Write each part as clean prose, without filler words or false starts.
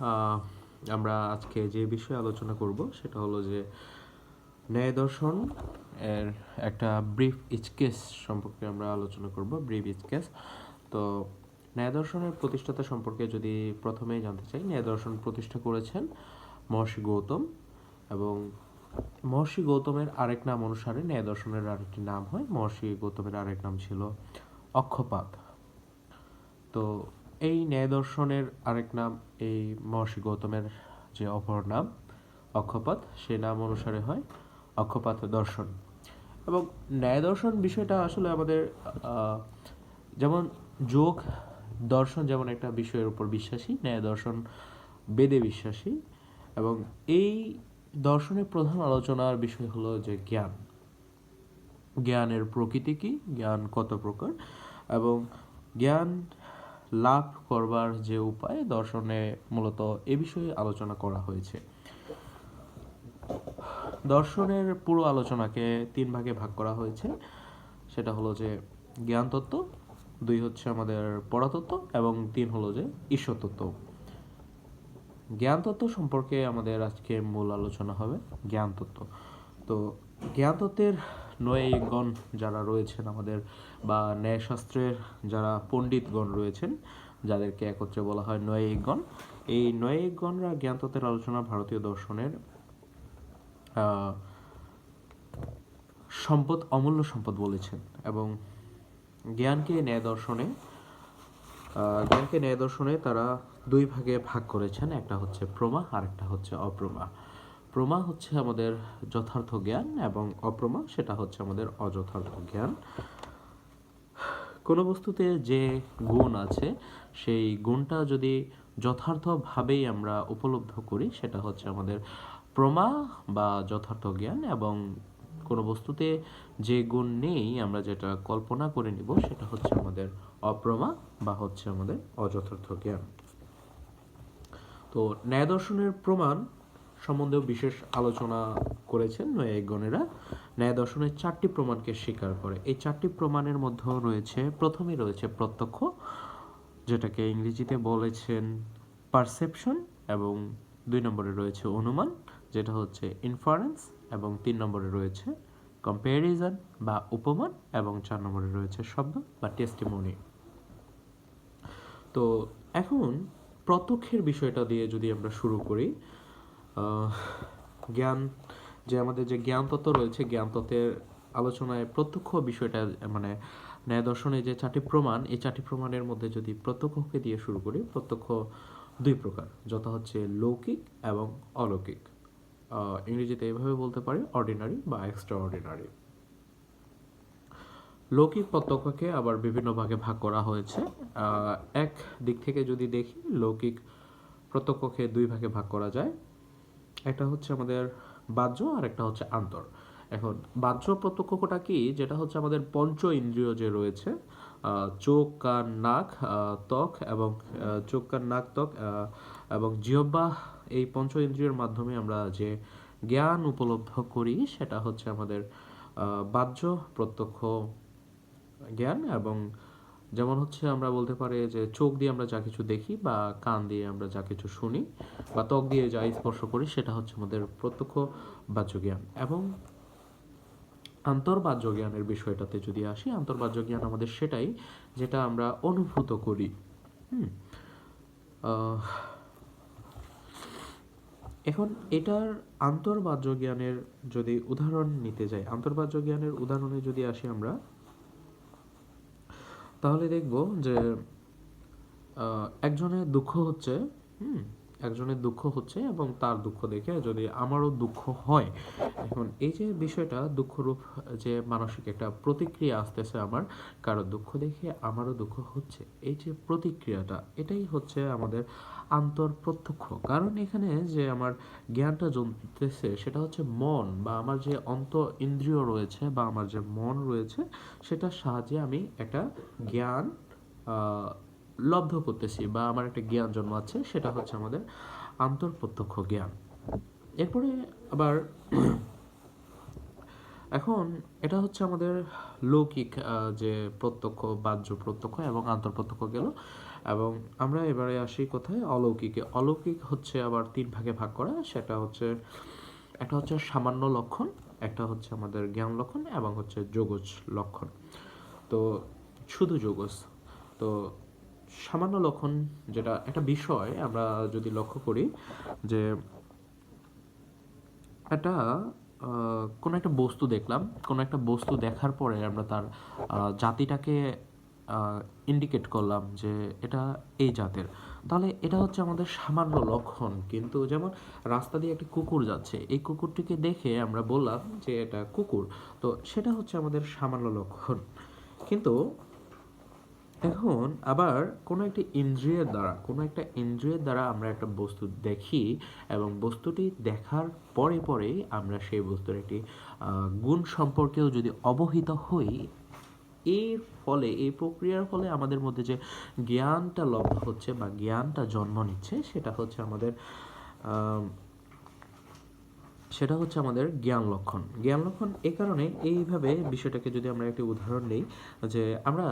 আহ, আমরা আজকে যে বিষয়ে আলোচনা করব সেটা হলো যে ন্যায় দর্শন এর একটা ব্রিফ স্কেচ সম্পর্কে আমরা আলোচনা করব। Brief sketch. তো ন্যায় দর্শনের প্রতিষ্ঠাতা সম্পর্কে যদি প্রথমেই জানতে চাই, ন্যায় দর্শন প্রতিষ্ঠা করেছেন মহর্ষি গৌতম, এবং মহর্ষি গৌতমের আরেক নাম অনুসারে ন্যায় দর্শনের আরেকটি নাম হয়। মহর্ষি গৌতমের আরেক নাম ছিল অক্ষপাদ। তো এই ন্যায় দর্শনের আরেক নাম, এই মহর্ষি গৌতমের যে অপর নাম অক্ষপাদ, সে নাম অনুসারে হয় অক্ষপাদ দর্শন। এবং ন্যায় দর্শন বিষয়টা আসলে আমাদের যেমন যোগ দর্শন যেমন একটা বিষয়ের উপর বিশ্বাসী, ন্যায় দর্শন বেদে বিশ্বাসী। এবং এই দর্শনের প্রধান আলোচনার বিষয় হলো যে জ্ঞান, জ্ঞানের প্রকৃতি কি, জ্ঞান কত প্রকার, এবং জ্ঞান লাভ করবার যে উপায় দর্শনে মূলত এ বিষয়ে আলোচনা করা হয়েছে। দর্শনের পুরো আলোচনাকে তিন ভাগে ভাগ করা হয়েছে। সেটা হলো যে জ্ঞান তত্ত্ব, দুই হচ্ছে আমাদের পরাতত্ত্ব, এবং তিন হলো যে ঈশ্বর তত্ত্ব। জ্ঞান তত্ত্ব সম্পর্কে আমাদের আজকে মূল আলোচনা হবে জ্ঞান তত্ত্ব। তো জ্ঞান তত্ত্বের নৈয়ায়িকগণ যারা রয়েছেন আমাদের, বা ন্যায়শাস্ত্রের যারা পণ্ডিতগণ রয়েছেন, যাদেরকে একত্রে বলা হয় নৈয়ায়িকগণ, এই নৈয়ায়িকগণরা জ্ঞান তত্ত্বের আলোচনা ভারতীয় দর্শনের সম্পদ, অমূল্য সম্পদ বলেছেন। এবং জ্ঞানকে ন্যায় দর্শনে তারা দুই ভাগে ভাগ করেছেন। একটা হচ্ছে প্রমা আর একটা হচ্ছে অপ্রমা। প্রমা হচ্ছে আমাদের যথার্থ জ্ঞান, এবং অপ্রমা সেটা হচ্ছে আমাদের অযথার্থ জ্ঞান। কোনো বস্তুতে যে গুণ আছে সেই গুণটা যদি যথার্থভাবেই আমরা উপলব্ধ করি সেটা হচ্ছে আমাদের প্রমা বা যথার্থ জ্ঞান, এবং কোনো বস্তুতে যে গুণ নেই আমরা যেটা কল্পনা করে নিব সেটা হচ্ছে আমাদের অপ্রমা বা হচ্ছে আমাদের অযথার্থ জ্ঞান। তো ন্যায় দর্শনের প্রমাণ সম্বন্ধেও বিশেষ আলোচনা করেছেন নৈয়ায়িকগণেরা। ন্যায় দর্শনের চারটি প্রমাণকে স্বীকার করে। এই চারটি প্রমাণের মধ্যে রয়েছে, প্রথমেই রয়েছে প্রত্যক্ষ, যেটাকে ইংরেজিতে বলেছেন পারসেপশন, এবং দুই নম্বরে রয়েছে অনুমান, যেটা হচ্ছে ইনফারেন্স, এবং তিন নম্বরে রয়েছে কম্প্যারিজন বা উপমান, এবং চার নম্বরে রয়েছে শব্দ বা টেস্টিমনি। তো এখন প্রত্যক্ষের বিষয়টা দিয়ে যদি আমরা শুরু করি, জ্ঞান, যে আমাদের যে জ্ঞান তত্ত্ব রয়েছে, জ্ঞান তত্ত্বের আলোচনায় প্রত্যক্ষ বিষয়টা, মানে ন্যায় দর্শনে যে চারটি প্রমাণ, এই চারটি প্রমাণের মধ্যে যদি প্রত্যক্ষকে দিয়ে শুরু করি, প্রত্যক্ষ দুই প্রকার, যথা হচ্ছে লৌকিক এবং অলৌকিক। ইংরেজিতে এভাবে বলতে পারি অর্ডিনারি বা এক্সট্রা অর্ডিনারি। লৌকিক প্রত্যক্ষকে আবার বিভিন্ন ভাগে ভাগ করা হয়েছে। এক দিক থেকে যদি দেখি, লৌকিক প্রত্যক্ষকে দুই ভাগে ভাগ করা যায়। একটা হচ্ছে আমাদের বাহ্য আর একটা হচ্ছে আন্তর। এখন বাহ্য প্রত্যক্ষটা কি, যেটা হচ্ছে আমাদের পঞ্চ ইন্দ্রিয় যে রয়েছে, চোখ, কান, নাক, ত্বক, এবং চোখ, কান, নাক, ত্বক এবং জিহ্বা, এই পঞ্চ ইন্দ্রিয়ের মাধ্যমে আমরা যে জ্ঞান উপলব্ধ করি সেটা হচ্ছে আমাদের বাহ্য প্রত্যক্ষ জ্ঞান। এবং যেমন হচ্ছে আমরা বলতে পারি যে চোখ দিয়ে আমরা যা কিছু দেখি, বা কান দিয়ে আমরা যা কিছু শুনি, বা ত্বক দিয়ে যা স্পর্শ করি, সেটা হচ্ছে আমাদের প্রত্যক্ষ বাহ্য জ্ঞান। এবং আন্তর্বাহ্য জ্ঞানের বিষয়টাতে যদি আসি, আন্তর্বাহ্য জ্ঞান আমাদের সেটাই যেটা আমরা অনুভূত করি। এখন এটার আন্তর্বাহ্য জ্ঞানের যদি উদাহরণ নিতে যাই, আন্তর্বাহ্য জ্ঞানের উদাহরণে যদি আসি আমরা, তাহলে দেখব যে একজনের দুঃখ হচ্ছে, একজনের দুঃখ হচ্ছে, এবং তার দুঃখ দেখে যদি আমারও দুঃখ হয়, এখন এই যে বিষয়টা দুঃখরূপ, যে মানসিক একটা প্রতিক্রিয়া আসতেছে আমার, কারো দুঃখ দেখে আমারও দুঃখ হচ্ছে, এই যে প্রতিক্রিয়াটা, এটাই হচ্ছে আমাদের আন্তর প্রত্যক্ষ। কারণ এখানে যে আমার জ্ঞানটা জমতেছে সেটা হচ্ছে মন, বা আমার যে ইন্দ্রিয় রয়েছে, বা আমার যে মন রয়েছে, সেটার সাহায্যে আমি একটা জ্ঞান লব্ধ করতেছি, বা আমার একটা জ্ঞান জন্মাচ্ছে, সেটা হচ্ছে আমাদের আন্তঃপ্রত্যক্ষ জ্ঞান। এরপরে আবার এখন এটা হচ্ছে আমাদের লৌকিক যে প্রত্যক্ষ, বাহ্য প্রত্যক্ষ এবং আন্তঃপ্রত্যক্ষ গেল। এবং আমরা এবারে আসি কোথায়, অলৌকিকে। অলৌকিক হচ্ছে আবার 3 ভাগে ভাগ করা। সেটা হচ্ছে, একটা হচ্ছে সামান্য লক্ষণ, একটা হচ্ছে আমাদের জ্ঞান লক্ষণ, এবং হচ্ছে যোগজ লক্ষণ। তো শুধু যোগজ। তো সামান্য লক্ষণ যেটা একটা বিষয়, আমরা যদি লক্ষ্য করি যে একটা কোনো একটা বস্তু দেখলাম, কোনো একটা বস্তু দেখার পরে আমরা তার জাতিটাকে ইন্ডিকেট করলাম যে এটা এই জাতের, তাহলে এটা হচ্ছে আমাদের সামান্য লক্ষণ। কিন্তু যেমন রাস্তা দিয়ে একটা কুকুর যাচ্ছে, এই কুকুরটিকে দেখে আমরা বললাম যে এটা কুকুর, তো সেটা হচ্ছে আমাদের সামান্য লক্ষণ। কিন্তু এখন আবার কোনো একটা ইন্দ্রিয়ের দ্বারা আমরা একটা বস্তু দেখি, এবং বস্তুটি দেখার পরে পরেই আমরা সেই বস্তুর একটি গুণ সম্পর্কেও যদি অবহিত হই, এর ফলে, এই প্রক্রিয়ার ফলে আমাদের মধ্যে যে জ্ঞানটা লব্ধ হচ্ছে বা জ্ঞানটা জন্ম নিচ্ছে, সেটা হচ্ছে আমাদের জ্ঞান লক্ষণ। জ্ঞান লক্ষণ এই কারণে, এইভাবে বিষয়টাকে যদি আমরা একটি উদাহরণ নিই, যে আমরা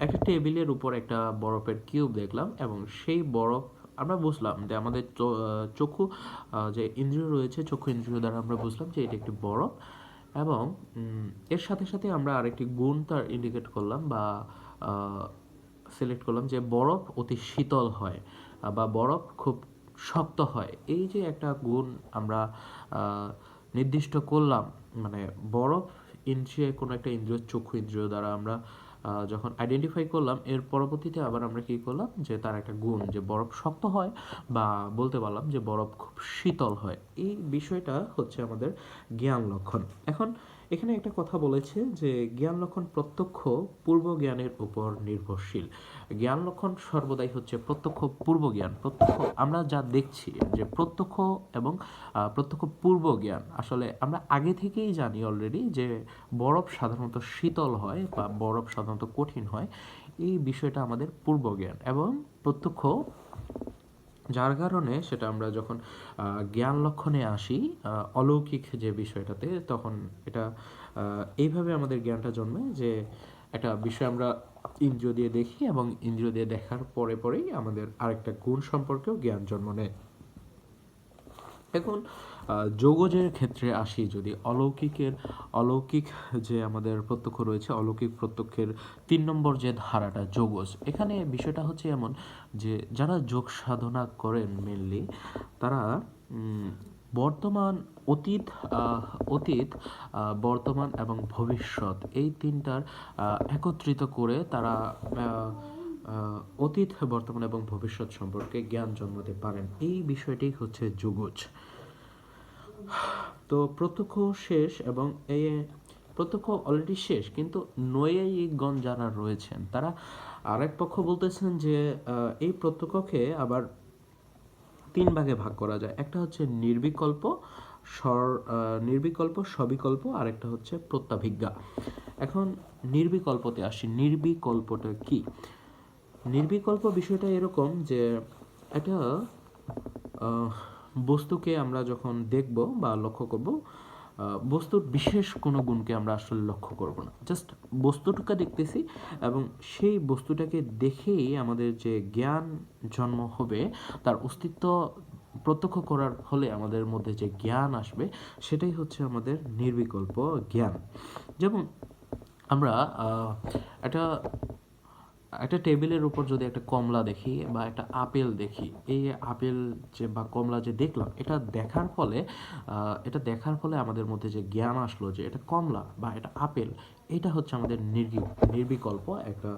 একটা টেবিলের উপর একটা বরফের কিউব দেখলাম, এবং সেই বরফ আমরা বুঝলাম যে আমাদের চক্ষু, যে ইন্দ্রিয় রয়েছে, চক্ষু ইন্দ্রিয় দ্বারা আমরা বুঝলাম যে এটা একটি বরফ, এবং এর সাথে সাথে আমরা আরেকটি গুণ তার ইন্ডিকেট করলাম বা সিলেক্ট করলাম, যে বরফ অতি শীতল হয় বা বরফ খুব শক্ত হয়। এই যে একটা গুণ আমরা নির্দিষ্ট করলাম, মানে বরফ ইন্দ্রিয়, কোনো একটা ইন্দ্রিয়, চক্ষু ইন্দ্রিয় দ্বারা আমরা যখন আইডেন্টিফাই করলাম, এর পরবর্তীতে আবার আমরা কি করলাম, যে তার একটা গুণ, যে বরফ শক্ত হয়, বা বলতে পারলাম যে বরফ খুব শীতল হয়। এই বিষয়টা হচ্ছে আমাদের জ্ঞান লক্ষণ। এখন এখানে একটা কথা বলেছে যে জ্ঞান লক্ষণ প্রত্যক্ষ পূর্ব জ্ঞানের উপর নির্ভরশীল। জ্ঞান লক্ষণ সর্বদাই হচ্ছে প্রত্যক্ষ পূর্ব জ্ঞান। প্রত্যক্ষ আমরা যা দেখছি, যে প্রত্যক্ষ এবং প্রত্যক্ষ পূর্ব জ্ঞান, আসলে আমরা আগে থেকেই জানি অলরেডি যে বরফ সাধারণত শীতল হয় বা বরফ সাধারণত কঠিন হয়। এই বিষয়টা আমাদের পূর্ব জ্ঞান এবং প্রত্যক্ষ, যার কারণে সেটা আমরা যখন জ্ঞান লক্ষণে আসি, অলৌকিক যে বিষয়টাতে, তখন এটা এইভাবে আমাদের জ্ঞানটা জন্মে, যে একটা বিষয় আমরা ইন্দ্রিয় দিয়ে দেখি, এবং ইন্দ্রিয় দিয়ে দেখার পরে পরেই আমাদের আরেকটা গুণ সম্পর্কেও জ্ঞান জন্ম নেয়। এখন যোগজের ক্ষেত্রে আসি, যদি অলৌকিক যে আমাদের প্রত্যক্ষ রয়েছে, অলৌকিক প্রত্যক্ষের 3 নম্বর যে ধারাটা যোগজ, এখানে বিষয়টা হচ্ছে এমন যে যারা যোগ সাধনা করেন মেনলি, তারা বর্তমান, অতীত, বর্তমান এবং ভবিষ্যৎ, এই তিনটার একত্রিত করে তারা অতীত, বর্তমান এবং ভবিষ্যৎ সম্পর্কে জ্ঞান জন্মাতে পারেন। এই বিষয়টি হচ্ছে যোগজ। তো প্রত্যক্ষ শেষ, এবং এই প্রত্যক্ষ অলরেডি শেষ, কিন্তু নৈয়ায়িকগণ যারা রয়েছেন, তারা আরেক পক্ষ বলতেছেন যে এই প্রত্যক্ষকে আবার 3 ভাগে ভাগ করা যায়। একটা হচ্ছে নির্বিকল্প, সবিকল্প, আর একটা হচ্ছে প্রত্যাভিজ্ঞা। এখন নির্বিকল্পতে আসি। নির্বিকল্পটা কি? নির্বিকল্প বিষয়টা এরকম যে একটা বস্তুকে আমরা যখন দেখব বা লক্ষ্য করব, বস্তুর বিশেষ কোনো গুণকে আমরা আসলে লক্ষ্য করব না, জাস্ট বস্তুটাকে দেখতেছি, এবং সেই বস্তুটাকে দেখেই আমাদের যে জ্ঞান জন্ম হবে, তার অস্তিত্ব প্রত্যক্ষ করার ফলে আমাদের মধ্যে যে জ্ঞান আসবে, সেটাই হচ্ছে আমাদের নির্বিকল্প জ্ঞান। যেমন আমরা একটা একটা টেবিলের উপর যদি একটা কমলা দেখি বা একটা আপেল দেখি, এই আপেল যে বা কমলা যে দেখলাম, এটা দেখার ফলে আমাদের মধ্যে যে জ্ঞান আসলো যে এটা কমলা বা এটা আপেল, এটা হচ্ছে আমাদের নির্বিকল্প একটা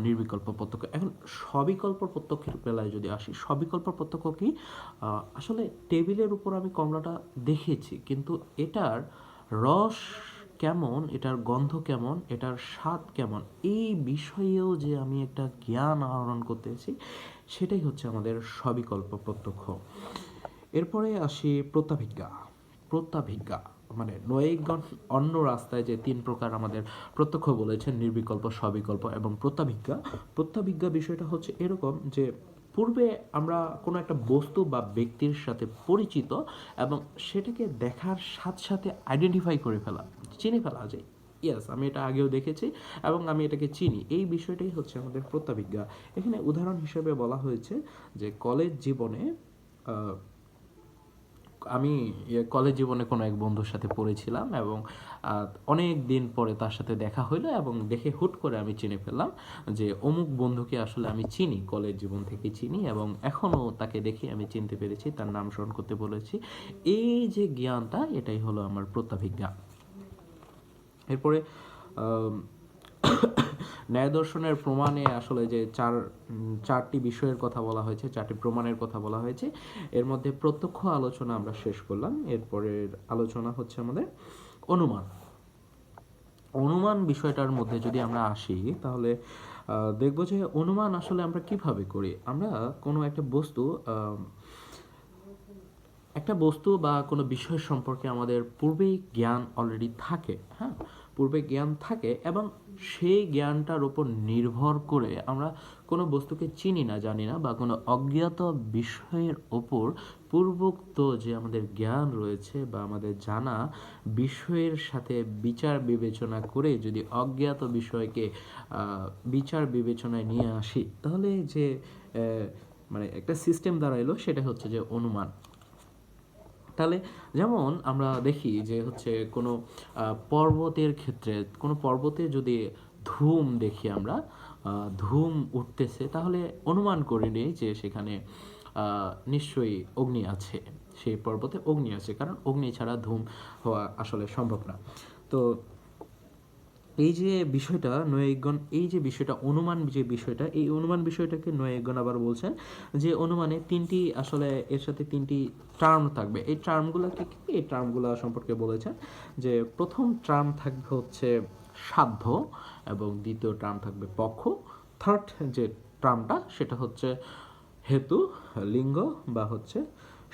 নির্বিকল্প প্রত্যক্ষ। এখন সবিকল্প প্রত্যক্ষের বেলায় যদি আসি, সবিকল্প প্রত্যক্ষ কি? আসলে টেবিলের উপর আমি কমলাটা দেখেছি, কিন্তু এটার রস কেমন, এটার গন্ধ কেমন, এটার স্বাদ কেমন, এই বিষয়েও যে আমি একটা জ্ঞান আহরণ করতেছি, সেটাই হচ্ছে আমাদের সবিকল্প প্রত্যক্ষ। এরপরে আসি প্রত্যাভিজ্ঞা, মানে নৈয়ায়িকগণ অন্য রাস্তায় যে 3 প্রকার আমাদের প্রত্যক্ষ বলেছেন, নির্বিকল্প, সবিকল্প এবং প্রত্যাভিজ্ঞা বিষয়টা হচ্ছে এরকম যে পূর্বে আমরা কোনো একটা বস্তু বা ব্যক্তির সাথে পরিচিত, এবং সেটাকে দেখার সাথে সাথে আইডেন্টিফাই করে ফেলা, চিনে ফেলা যায়, ইয়েস, আমি এটা আগেও দেখেছি এবং আমি এটাকে চিনি। এই বিষয়টাই হচ্ছে আমাদের প্রত্যাভিজ্ঞা। এখানে উদাহরণ হিসেবে বলা হয়েছে যে কলেজ জীবনে আমি কলেজ জীবনে কোনো এক বন্ধুর সাথে পড়েছিলাম এবং অনেক দিন পরে তার সাথে দেখা হইলো এবং দেখে হুট করে আমি চিনে ফেললাম যে অমুক বন্ধুকে আসলে আমি চিনি, কলেজ জীবন থেকে চিনি এবং এখনও তাকে দেখে আমি চিনতে পেরেছি, তার নাম স্মরণ করতে বলেছি। এই যে জ্ঞানটা, এটাই হলো আমার প্রত্যাভিজ্ঞা। এরপরে ন্যায় দর্শনের প্রমাণে আসলে যে চারটি বিষয়ের কথা বলা হয়েছে, চারটি প্রমাণের কথা বলা হয়েছে, এর মধ্যে প্রত্যক্ষ আলোচনা আমরা শেষ করলাম। এরপরের আলোচনা হচ্ছে আমাদের অনুমান। অনুমান বিষয়টার মধ্যে যদি আমরা আসি তাহলে দেখব যে অনুমান আসলে আমরা কিভাবে করি। আমরা কোনো একটা বস্তু বা কোনো বিষয় সম্পর্কে আমাদের পূর্বেই জ্ঞান অলরেডি থাকে, হ্যাঁ, পূর্বে জ্ঞান থাকে এবং সেই জ্ঞানটার উপর নির্ভর করে আমরা কোনো বস্তুকে চিনি না, জানি না, বা কোনো অজ্ঞাত বিষয়ের ওপর পূর্বোক্ত যে আমাদের জ্ঞান রয়েছে বা আমাদের জানা বিষয়ের সাথে বিচার বিবেচনা করে যদি অজ্ঞাত বিষয়কে বিচার বিবেচনায় নিয়ে আসি, তাহলে যে মানে একটা সিস্টেম দাঁড়াইলো, সেটা হচ্ছে যে অনুমান। তাহলে যেমন আমরা দেখি যে হচ্ছে কোনো পর্বতের ক্ষেত্রে, কোনো পর্বতে যদি ধূম দেখি আমরা, ধূম উঠতেছে, তাহলে অনুমান করে নিই যে সেখানে নিশ্চয়ই অগ্নি আছে, সেই পর্বতে অগ্নি আছে, কারণ অগ্নি ছাড়া ধূম হওয়া আসলে সম্ভব না। তো এই যে বিষয়টা নৈয়ায়িকগণ, এই যে বিষয়টা অনুমান, যে বিষয়টা, এই অনুমান বিষয়টাকে নৈয়ায়িকগণ আবার বলছেন যে অনুমানে তিনটি, আসলে এর সাথে তিনটি টার্ম থাকবে। এই টার্মগুলোকে কি, এই টার্মগুলো সম্পর্কে বলেছেন যে প্রথম টার্ম থাকবে হচ্ছে সাধ্য এবং দ্বিতীয় টার্ম থাকবে পক্ষ, থার্ড যে টার্মটা সেটা হচ্ছে হেতু, লিঙ্গ বা হচ্ছে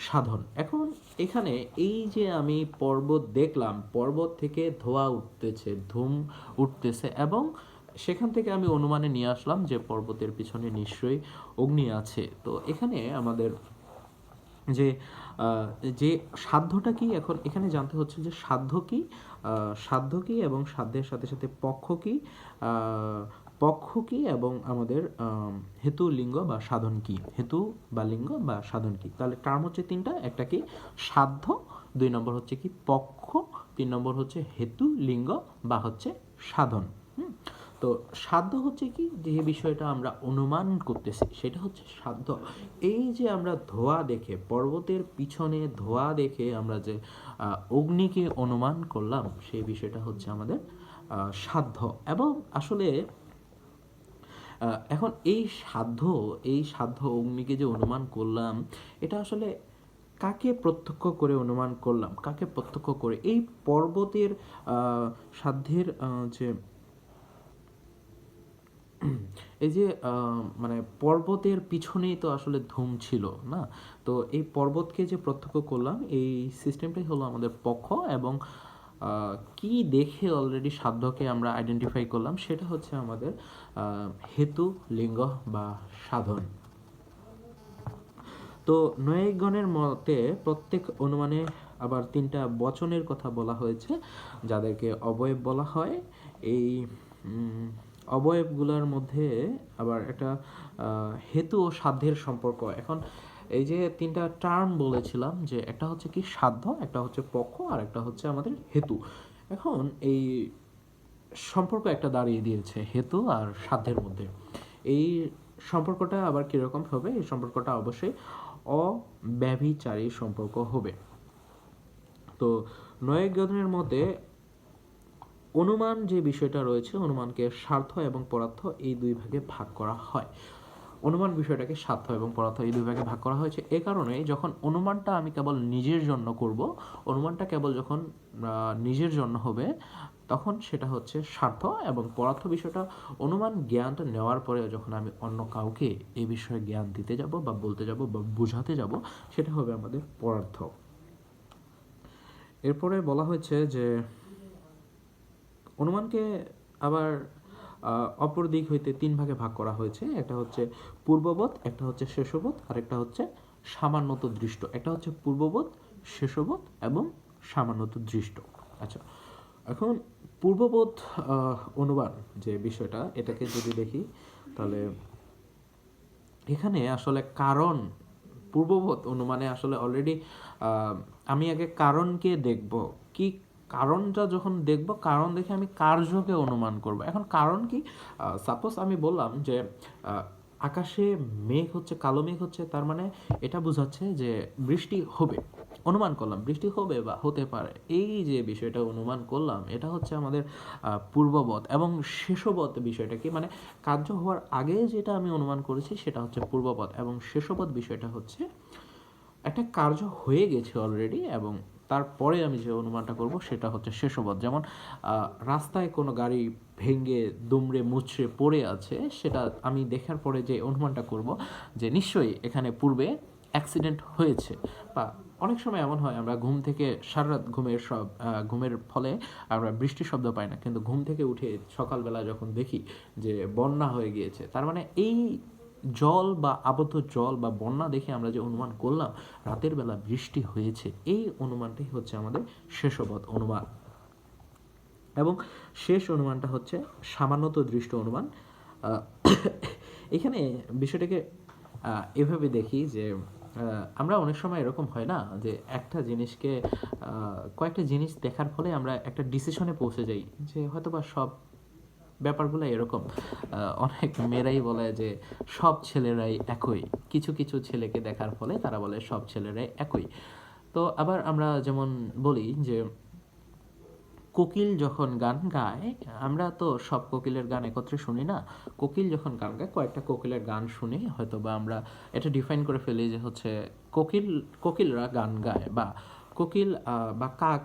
সাধন। এখন এখানে এই যে আমি পর্বত দেখলাম, পর্বত থেকে ধোঁয়া উঠতেছে, ধূম উঠতেছে এবং সেখান থেকে আমি অনুমানে নিয়ে আসলাম যে পর্বতের পিছনে নিশ্চয়ই অগ্নি আছে। তো এখানে আমাদের যে যে সাধ্যটা কি, এখন এখানে জানতে হচ্ছে যে সাধ্য কি এবং সাধ্যের সাথে সাথে পক্ষ কি এবং আমাদের হেতু, লিঙ্গ বা সাধন কি, হেতু বা লিঙ্গ বা সাধন কি। তাহলে টার্ম হচ্ছে তিনটা, একটা কি সাধ্য, দুই নম্বর হচ্ছে কি পক্ষ, তিন নম্বর হচ্ছে হেতু, লিঙ্গ বা হচ্ছে সাধন। তো সাধ্য হচ্ছে কি, যে বিষয়টা আমরা অনুমান করতেছি সেটা হচ্ছে সাধ্য। এই যে আমরা ধোঁয়া দেখে, পর্বতের পিছনে ধোঁয়া দেখে আমরা যে অগ্নিকে অনুমান করলাম, সেই বিষয়টা হচ্ছে আমাদের সাধ্য। এবং আসলে এখন এই সাধ্য অগ্নিকে যে অনুমান করলাম, এটা আসলে কাকে প্রত্যক্ষ করে অনুমান করলাম, কাকে প্রত্যক্ষ করে? এই পর্বতের সাধ্যের যে এই যে মানে পর্বতের পিছনেই তো আসলে ধূম ছিল না, তো এই পর্বতকে যে প্রত্যক্ষ করলাম, এই সিস্টেমটাই হলো আমাদের পক্ষ। এবং কি দেখে অলরেডি সাধ্যকে আমরা আইডেন্টিফাই করলাম, সেটা হচ্ছে আমাদের হেতু, লিঙ্গ বা সাধন। তো নৈয়ায়িকগণের মতে প্রত্যেক অনুমানে আবার তিনটা বচনের কথা বলা হয়েছে, যাদেরকে অবয়ব বলা হয়। এই অবয়বগুলোর মধ্যে আবার একটা হেতু ও সাধ্যের সম্পর্ক। এখন এই যে তিনটা টার্ম বলেছিলাম, যে একটা হচ্ছে কি সাধ্য, একটা হচ্ছে পক্ষ, আর একটা হচ্ছে আমাদের হেতু। এখন এই সম্পর্ক একটা দাঁড়িয়ে দিয়েছে হেতু আর সাধ্যের মধ্যে। এই সম্পর্কটা আবার কীরকম হবে? এই সম্পর্কটা অবশ্যই অব্যভিচারী সম্পর্ক হবে। তো নৈয়ায়িকগণের মতে অনুমান যে বিষয়টা রয়েছে, অনুমানকে স্বার্থ এবং পরার্থ এই দুই ভাগে ভাগ করা হয়। অনুমান বিষয়টাকে স্বার্থ এবং পরার্থ এই দুই ভাগে ভাগ করা হয়েছে এ কারণে, যখন অনুমানটা আমি কেবল নিজের জন্য করব, অনুমানটা কেবল যখন নিজের জন্য হবে, তখন সেটা হচ্ছে স্বার্থ, এবং পরার্থ বিষয়টা অনুমান জ্ঞানটা নেওয়ার পরে যখন আমি অন্য কাউকে এই বিষয়ে জ্ঞান দিতে যাব বা বলতে যাব বা বোঝাতে যাব, সেটা হবে আমাদের পরার্থ। এরপরে বলা হয়েছে যে অনুমানকে আবার অপর দিক হইতে তিন ভাগে ভাগ করা হয়েছে। একটা হচ্ছে পূর্ববোধ, একটা হচ্ছে শেষবোধ, আর একটা হচ্ছে সামান্যত দৃষ্ট। একটা হচ্ছে পূর্ববোধ, শেষবোধ এবং সামান্যত দৃষ্ট। আচ্ছা, এখন পূর্ববোধ অনুমান যে বিষয়টা, এটাকে যদি দেখি তাহলে এখানে আসলে কারণ, পূর্ববোধ অনুমানে আসলে অলরেডি আমি আগে কারণকে দেখব, কি কারণটা যখন দেখব, কারণ দেখে আমি কার্যকে অনুমান করব। এখন কারণ কি, সাপোজ আমি বললাম যে আকাশে মেঘ হচ্ছে, কালো মেঘ হচ্ছে, তার মানে এটা বোঝাচ্ছে যে বৃষ্টি হবে। অনুমান করলাম বৃষ্টি হবে বা হতে পারে, এই যে বিষয়টা অনুমান করলাম, এটা হচ্ছে আমাদের পূর্ববৎ। এবং শেষবৎ বিষয়টা কি, মানে কার্য হওয়ার আগে যেটা আমি অনুমান করেছি সেটা হচ্ছে পূর্ববৎ, এবং শেষবৎ বিষয়টা হচ্ছে একটা কার্য হয়ে গেছে অলরেডি এবং তারপরে আমি যে অনুমানটা করব সেটা হচ্ছে শেষবৎ। যেমন রাস্তায় কোনো গাড়ি ভেঙে দুমড়ে মুচড়ে পড়ে আছে, সেটা আমি দেখার পরে যে অনুমানটা করব যে নিশ্চয়ই এখানে পূর্বে অ্যাক্সিডেন্ট হয়েছে। বা অনেক সময় এমন হয় আমরা ঘুম থেকে সারা রাত ঘুমের ফলে আমরা বৃষ্টির শব্দ পাই না, কিন্তু ঘুম থেকে উঠে সকালবেলা যখন দেখি যে বন্যা হয়ে গিয়েছে, তার মানে এই জল বা আবদ্ধ জল বা বন্যা দেখে আমরা যে অনুমান করলাম রাতের বেলা বৃষ্টি হয়েছে, এই অনুমানটাই হচ্ছে আমাদের শেষবৎ অনুমান। এবং শেষ অনুমানটা হচ্ছে সামান্যত দৃষ্ট অনুমান। এখানে বিষয়টাকে এভাবে দেখি যে আমরা অনেক সময় এরকম হয় না যে একটা জিনিসকে কয়েকটা জিনিস দেখার ফলে আমরা একটা ডিসিশনে পৌঁছে যাই যে হয়তোবা সব ব্যাপারগুলো এরকম। অনেক মেয়েরাই বলে যে সব ছেলেরাই একই, কিছু কিছু ছেলেকে দেখার ফলে তারা বলে সব ছেলেরাই একই। তো আবার আমরা যেমন বলি যে কোকিল যখন গান গায়, আমরা তো সব কোকিলের গান একত্রে শুনি না। কোকিল যখন গান গায়, কয়েকটা কোকিলের গান শুনি, হয়তো বা আমরা এটা ডিফাইন করে ফেলি যে হচ্ছে কোকিলরা গান গায়। বা কোকিল বা কাক,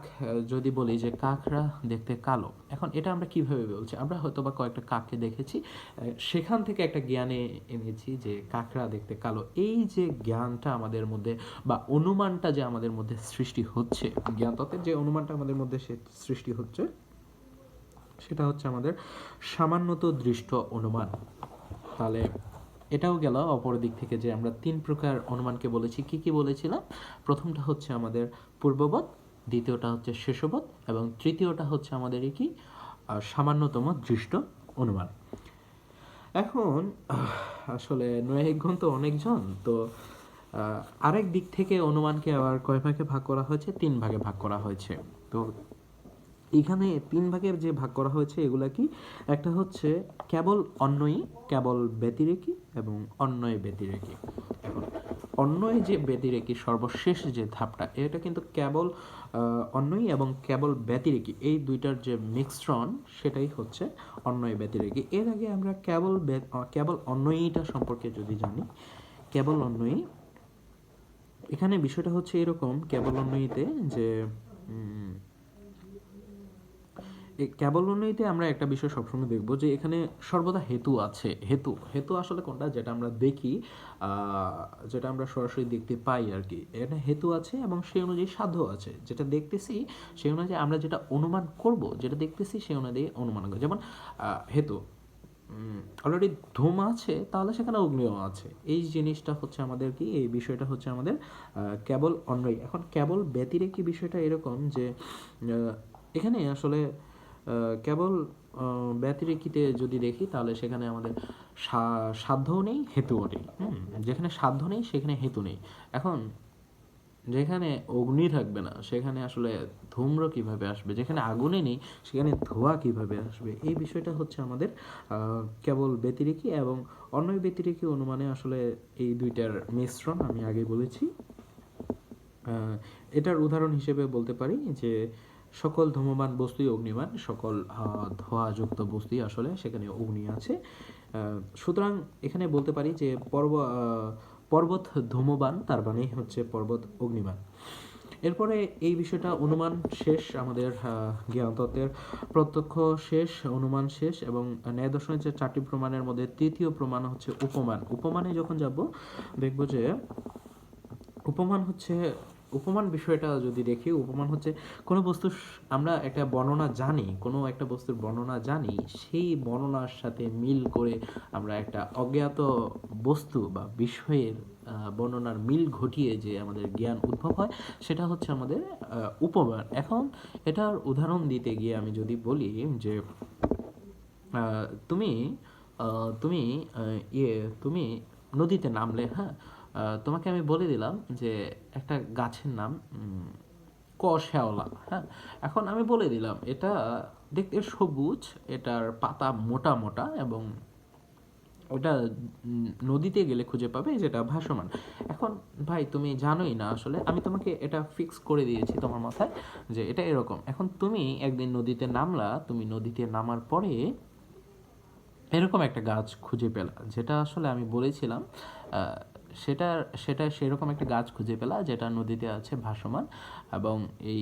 যদি বলি যে কাকরা দেখতে কালো, এখন এটা আমরা কিভাবে বলছি, আমরা হয়তো বা কয়েকটা কাককে দেখেছি, সেখান থেকে একটা জ্ঞানে এনেছি যে কাকরা দেখতে কালো। এই যে জ্ঞানটা আমাদের মধ্যে বা অনুমানটা যে আমাদের মধ্যে সৃষ্টি হচ্ছে, জ্ঞানতত্ত্বের যে অনুমানটা আমাদের মধ্যে সৃষ্টি হচ্ছে, সেটা হচ্ছে আমাদের সামান্যত দৃষ্ট অনুমান। তাহলে এটাও গেল অপর দিক থেকে যে আমরা তিন প্রকার অনুমানকে বলেছি। কি কি বলেছিলাম? প্রথমটা হচ্ছে আমাদের পূর্ববৎ, দ্বিতীয়টা হচ্ছে শেষবৎ, এবং তৃতীয়টা হচ্ছে আমাদের কি সামান্যতম দৃষ্ট অনুমান। এখন আসলে নৈয়ায়িকগণ তো অনেকজন, তো আরেক দিক থেকে অনুমানকে আবার কয় ভাগে ভাগ করা হয়েছে? তিন ভাগে ভাগ করা হয়েছে। তো এখানে তিন ভাগে যে ভাগ করা হয়েছে এগুলা কি? একটা হচ্ছে কেবল অন্বয়ী, কেবল ব্যতিরেকী এবং অন্বয় ব্যতিরেকী। এখন অন্বয় যে ব্যতিরেকী সর্বশেষ যে ধাপটা, এটা কিন্তু কেবল অন্বয়ী এবং কেবল ব্যতিরেকী এই দুইটার যে মিশ্রণ, সেটাই হচ্ছে অন্বয় ব্যতিরেকী। এর আগে আমরা কেবল অন্বয়ীটা সম্পর্কে যদি জানি, কেবল অন্বয়ী, এখানে বিষয়টা হচ্ছে এরকম, কেবল অন্বয়ীতে যে কেবল উন্নয়িতে আমরা একটা বিষয় সবসময় দেখবো যে এখানে সর্বদা হেতু আছে। হেতু হেতু আসলে কোনটা, যেটা আমরা দেখি, যেটা আমরা সরাসরি দেখতে পাই আর কি, এটা হেতু আছে এবং সেই অনুযায়ী সাধ্য আছে। যেটা দেখতেছি সেই অনুযায়ী আমরা যেটা অনুমান করব, যেটা দেখতেছি সেই অনুযায়ী অনুমান করব। যেমন হেতু, অলরেডি ধূম আছে, তাহলে সেখানে অগ্নিও আছে। এই জিনিসটা হচ্ছে আমাদের কি, এই বিষয়টা হচ্ছে আমাদের কেবল অন্যই। এখন কেবল ব্যতিরেকী বিষয়টা এরকম যে এখানে আসলে কেবল ব্যতিরেকীতে যদি দেখি তাহলে সেখানে আমাদের সাধ্যও নেই, হেতুও নেই। যেখানে সাধ্য নেই সেখানে হেতু নেই। এখন যেখানে অগ্নি থাকবে না সেখানে আসলে ধূম্র কিভাবে আসবে, যেখানে আগুনে নেই সেখানে ধোঁয়া কিভাবে আসবে, এই বিষয়টা হচ্ছে আমাদের কেবল ব্যতিরেকী এবং অন্যয় ব্যতিরেকী অনুমানে আসলে এই দুইটার মিশ্রণ আমি আগে বলেছি। এটার উদাহরণ হিসেবে বলতে পারি যে সকল ধূমমান বস্তুই অগ্নিমান, সকল ধোঁয়াযুক্ত বস্তুই আসলে সেখানে অগ্নি আছে। সুতরাং এখানে বলতে পারি যে পর্বত ধূমবান, তার মানে হচ্ছে পর্বত অগ্নিমান। এরপরে এই বিষয়টা অনুমান শেষ, আমাদের জ্ঞানতত্ত্বের প্রত্যক্ষ শেষ, অনুমান শেষ, এবং ন্যায় দর্শনের যে চারটি প্রমাণের মধ্যে তৃতীয় প্রমাণ হচ্ছে উপমান। উপমানে যখন যাব দেখব যে উপমান হচ্ছে উপমান বিষয়টা যদি দেখি, উপমান হচ্ছে কোনো বস্তু আমরা একটা বর্ণনা জানি, কোনো একটা বস্তুর বর্ণনা জানি, সেই বর্ণনার সাথে মিল করে আমরা একটা অজ্ঞাত বস্তু বা বিষয়ের বর্ণনার মিল ঘটিয়ে যে আমাদের জ্ঞান উদ্ভব হয়, সেটা হচ্ছে আমাদের উপমান। এখন এটার উদাহরণ দিতে গিয়ে আমি যদি বলি যে তুমি তুমি তুমি নদীতে নামলে, হ্যাঁ, তোমাকে আমি বলে দিলাম যে একটা গাছের নাম শ্যাওলা, হ্যাঁ। এখন আমি বলে দিলাম এটা দেখতে সবুজ, এটার পাতা মোটা মোটা এবং ওটা নদীতে গেলে খুঁজে পাবে যেটা ভাসমান। এখন ভাই তুমি জানোই না, আসলে আমি তোমাকে এটা ফিক্স করে দিয়েছি তোমার মাথায় যে এটা এরকম। এখন তুমি একদিন নদীতে নামলা, তুমি নদীতে নামার পরে এরকম একটা গাছ খুঁজে পেলা, যেটা আসলে আমি বলেছিলাম সেটা সেটা সেরকম একটা গাছ খুঁজে পেলা যেটা নদীতে আছে ভাসমান, এবং এই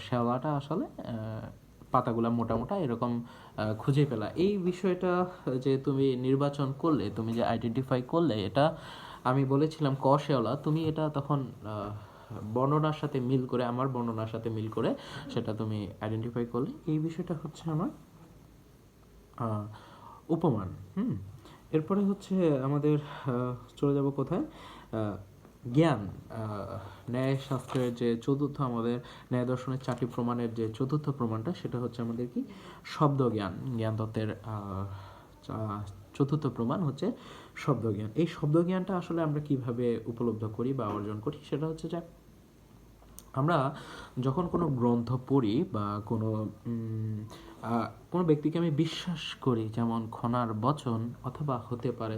শ্যাওলাটা আসলে পাতাগুলা মোটা মোটা এরকম খুঁজে পেলা। এই বিষয়টা যে তুমি নির্বাচন করলে, তুমি যে আইডেন্টিফাই করলে, এটা আমি বলেছিলাম শ্যাওলা, তুমি এটা তখন বর্ণনার সাথে মিল করে, আমার বর্ণনার সাথে মিল করে সেটা তুমি আইডেন্টিফাই করলে। এই বিষয়টা হচ্ছে আমার উপমান। এরপরে হচ্ছে আমাদের চলে যাব কোথায়, জ্ঞান। ন্যায়শাস্ত্রের যে চতুর্থ, আমাদের ন্যায় দর্শনের 4টি প্রমাণের যে চতুর্থ প্রমাণটা, সেটা হচ্ছে আমাদের কি শব্দ জ্ঞান। জ্ঞান তত্ত্বের চতুর্থ প্রমাণ হচ্ছে শব্দ জ্ঞান। এই শব্দ জ্ঞানটা আসলে আমরা কিভাবে উপলব্ধ করি বা অর্জন করি, সেটা হচ্ছে যে আমরা যখন কোনো গ্রন্থ পড়ি বা কোনো ব্যক্তিকে আমি বিশ্বাস করি, যেমন খনার বচন, অথবা হতে পারে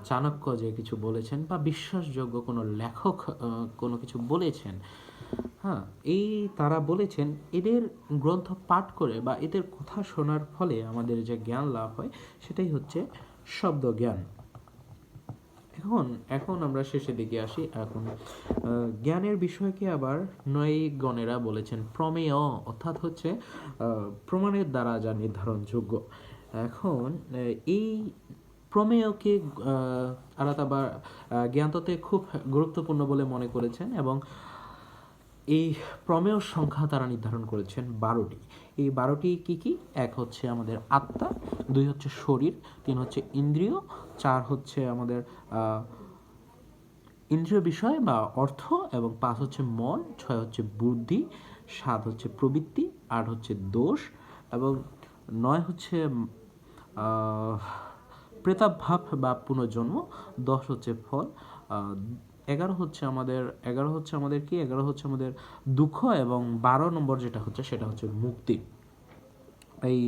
চাণক্য যে কিছু বলেছেন, বা বিশ্বাসযোগ্য কোনো লেখক কোনো কিছু বলেছেন, হ্যাঁ, এই তারা বলেছেন, এদের গ্রন্থ পাঠ করে বা এদের কথা শোনার ফলে আমাদের যে জ্ঞান লাভ হয়, সেটাই হচ্ছে শব্দ জ্ঞান। এখন এখন আমরা শেষের দিকে আসি। এখন জ্ঞানের বিষয়কে আবার নৈগণেরা বলেছেন প্রমেয়, অর্থাৎ হচ্ছে প্রমাণের দ্বারা যা নির্ধারণযোগ্য। এখন এই প্রমেয়কে আলাদা বা জ্ঞানতত্ত্বে খুব গুরুত্বপূর্ণ বলে মনে করেছেন, এবং এই প্রমেয় সংখ্যা তারা নির্ধারণ করেছেন 12টি। এই 12টি কি কি? 1 হচ্ছে আমাদের আত্মা, 2 হচ্ছে শরীর, 3 হচ্ছে ইন্দ্রিয়, 4 হচ্ছে আমাদের ইন্দ্রিয় বিষয় বা অর্থ, এবং 5 হচ্ছে মন, 6 হচ্ছে বুদ্ধি, 7 হচ্ছে প্রবৃত্তি, 8 হচ্ছে দোষ, এবং 9 হচ্ছে প্রেতাভাব বা পুনর্জন্ম, 10 হচ্ছে ফল, 11 হচ্ছে আমাদের কি 11 হচ্ছে আমাদের দুঃখ, এবং 12 নম্বর যেটা হচ্ছে সেটা হচ্ছে মুক্তি। এই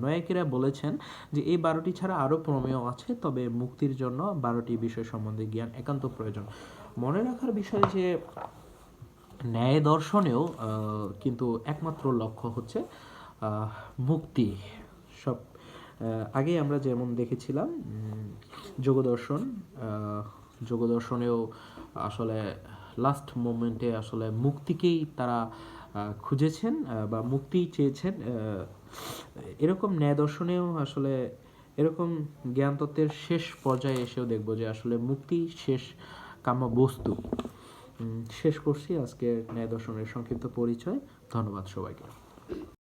নয়িকেরা বলেছেন যে এই 12টি ছাড়া আরও প্রমেয় আছে, তবে মুক্তির জন্য 12টি বিষয় সম্বন্ধে জ্ঞান একান্ত প্রয়োজন। মনে রাখার বিষয় যে ন্যায় দর্শনেও কিন্তু একমাত্র লক্ষ্য হচ্ছে মুক্তি। সব আগে আমরা যেমন দেখেছিলাম যোগদর্শনেও আসলে লাস্ট মোমেন্টে আসলে মুক্তিকেই তারা খুঁজেছেন বা মুক্তি চেয়েছেন। এরকম ন্যায় দর্শনেও আসলে এরকম জ্ঞানতত্ত্বের শেষ পর্যায়ে এসেও দেখব যে আসলে মুক্তি শেষ কাম্য বস্তু। শেষ করছি আজকে ন্যায় দর্শনের সংক্ষিপ্ত পরিচয়। ধন্যবাদ সবাইকে।